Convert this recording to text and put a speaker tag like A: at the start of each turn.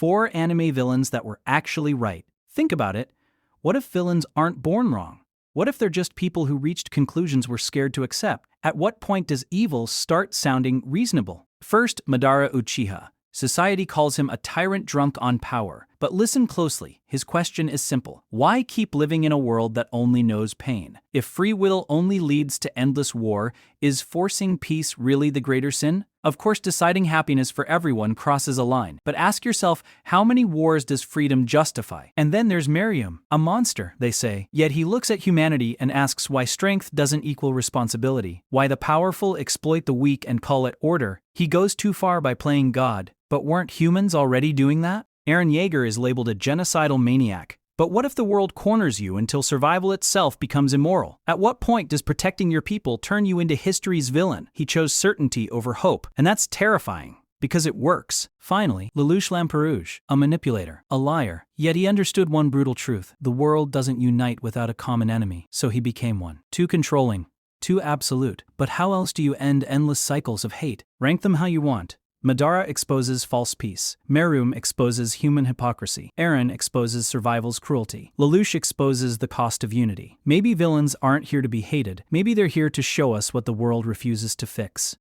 A: 4 anime villains that were actually right. Think about it. What if villains aren't born wrong? What if they're just people who reached conclusions we're scared to accept? At what point does evil start sounding reasonable? First, Madara Uchiha. Society calls him a tyrant drunk on power. But listen closely, his question is simple. Why keep living in a world that only knows pain? If free will only leads to endless war, is forcing peace really the greater sin? Of course, deciding happiness for everyone crosses a line. But ask yourself, how many wars does freedom justify? And then there's Meruem, a monster, they say. Yet he looks at humanity and asks why strength doesn't equal responsibility. Why the powerful exploit the weak and call it order. He goes too far by playing God. But weren't humans already doing that? Eren Yeager is labeled a genocidal maniac. But what if the world corners you until survival itself becomes immoral? At what point does protecting your people turn you into history's villain? He chose certainty over hope, and that's terrifying, because it works. Finally, Lelouch Lamperouge, a manipulator, a liar. Yet he understood one brutal truth. The world doesn't unite without a common enemy, so he became one. Too controlling, too absolute. But how else do you end endless cycles of hate? Rank them how you want. Madara exposes false peace. Meruem exposes human hypocrisy. Eren exposes survival's cruelty. Lelouch exposes the cost of unity. Maybe villains aren't here to be hated. Maybe they're here to show us what the world refuses to fix.